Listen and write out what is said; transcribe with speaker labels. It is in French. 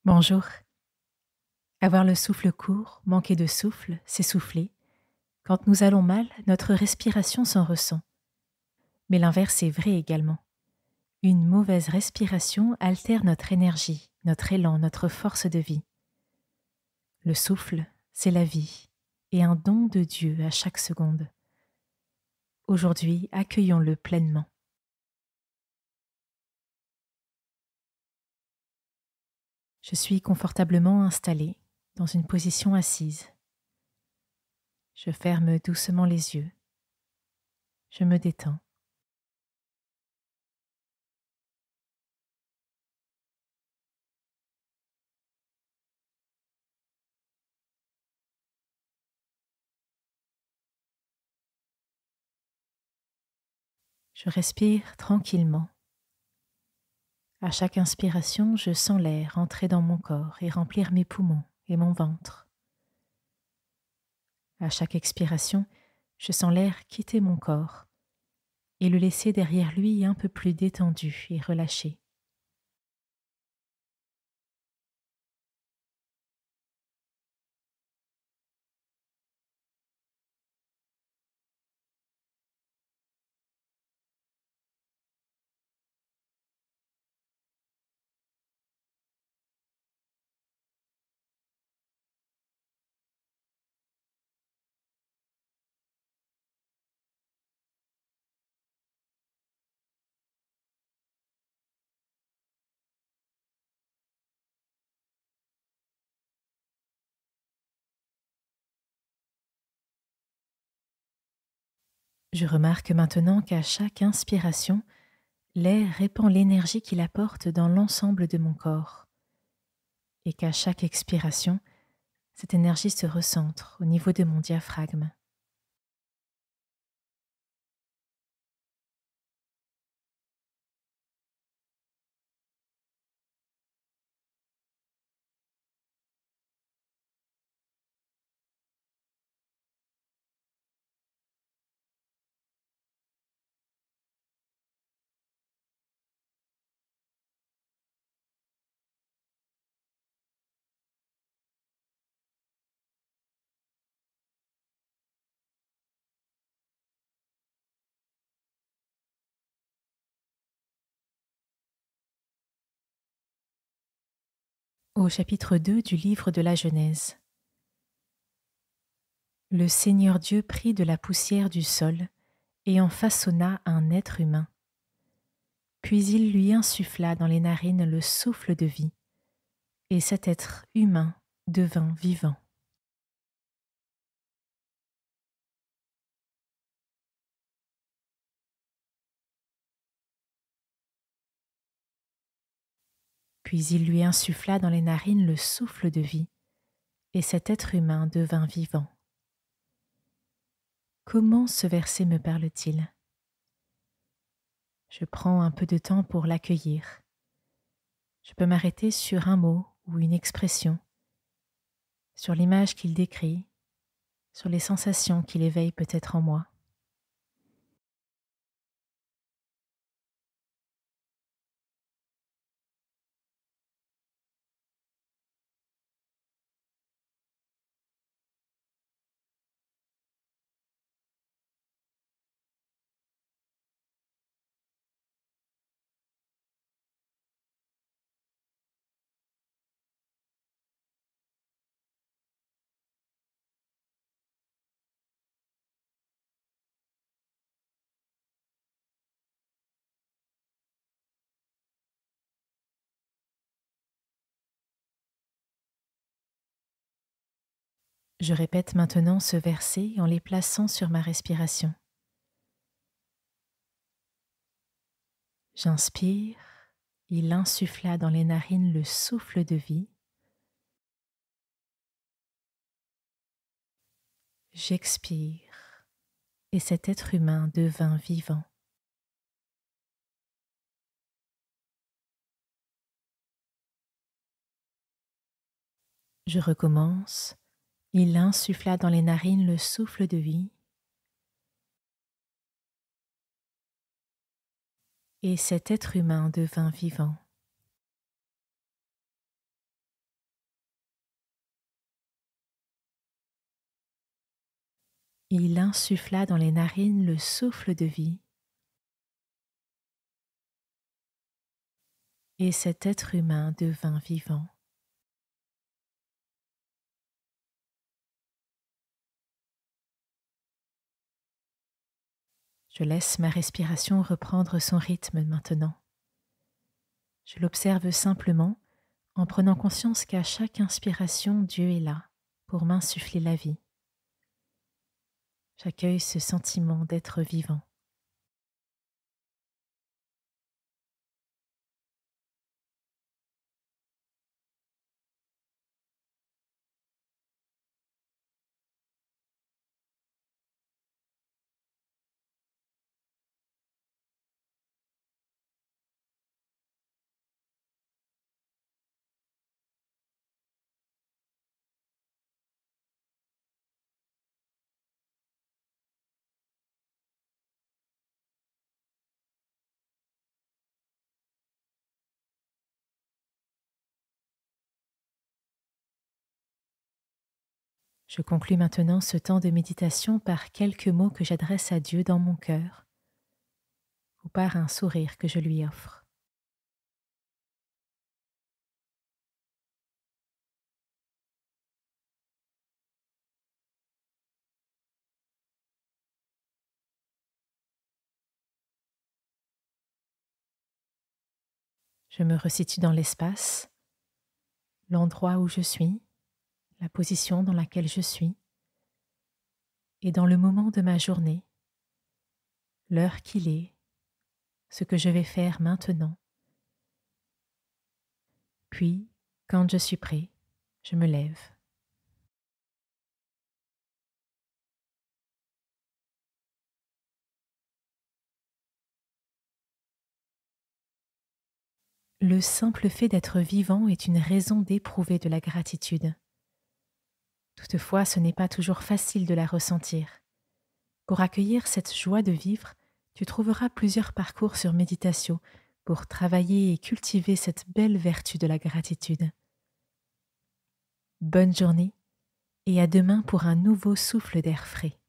Speaker 1: Bonjour. Avoir le souffle court, manquer de souffle, s'essouffler. Quand nous allons mal, notre respiration s'en ressent. Mais l'inverse est vrai également. Une mauvaise respiration altère notre énergie, notre élan, notre force de vie. Le souffle, c'est la vie et un don de Dieu à chaque seconde. Aujourd'hui, accueillons-le pleinement. Je suis confortablement installée dans une position assise. Je ferme doucement les yeux. Je me détends. Je respire tranquillement. À chaque inspiration, je sens l'air entrer dans mon corps et remplir mes poumons et mon ventre. À chaque expiration, je sens l'air quitter mon corps et le laisser derrière lui un peu plus détendu et relâché. Je remarque maintenant qu'à chaque inspiration, l'air répand l'énergie qu'il apporte dans l'ensemble de mon corps et qu'à chaque expiration, cette énergie se recentre au niveau de mon diaphragme. Au chapitre 2 du livre de la Genèse. Le Seigneur Dieu prit de la poussière du sol et en façonna un être humain. Puis il lui insuffla dans les narines le souffle de vie, et cet être humain devint vivant. Puis il lui insuffla dans les narines le souffle de vie, et cet être humain devint vivant. Comment ce verset me parle-t-il? Je prends un peu de temps pour l'accueillir. Je peux m'arrêter sur un mot ou une expression, sur l'image qu'il décrit, sur les sensations qu'il éveille peut-être en moi. Je répète maintenant ce verset en les plaçant sur ma respiration. J'inspire, il insuffla dans les narines le souffle de vie. J'expire, et cet être humain devint vivant. Je recommence, il insuffla dans les narines le souffle de vie, et cet être humain devint vivant. Il insuffla dans les narines le souffle de vie, et cet être humain devint vivant. Je laisse ma respiration reprendre son rythme maintenant. Je l'observe simplement en prenant conscience qu'à chaque inspiration, Dieu est là pour m'insuffler la vie. J'accueille ce sentiment d'être vivant. Je conclus maintenant ce temps de méditation par quelques mots que j'adresse à Dieu dans mon cœur ou par un sourire que je lui offre. Je me resitue dans l'espace, l'endroit où je suis, la position dans laquelle je suis, et dans le moment de ma journée, l'heure qu'il est, ce que je vais faire maintenant. Puis, quand je suis prêt, je me lève. Le simple fait d'être vivant est une raison d'éprouver de la gratitude. Toutefois, ce n'est pas toujours facile de la ressentir. Pour accueillir cette joie de vivre, tu trouveras plusieurs parcours sur Méditatio pour travailler et cultiver cette belle vertu de la gratitude. Bonne journée et à demain pour un nouveau souffle d'air frais.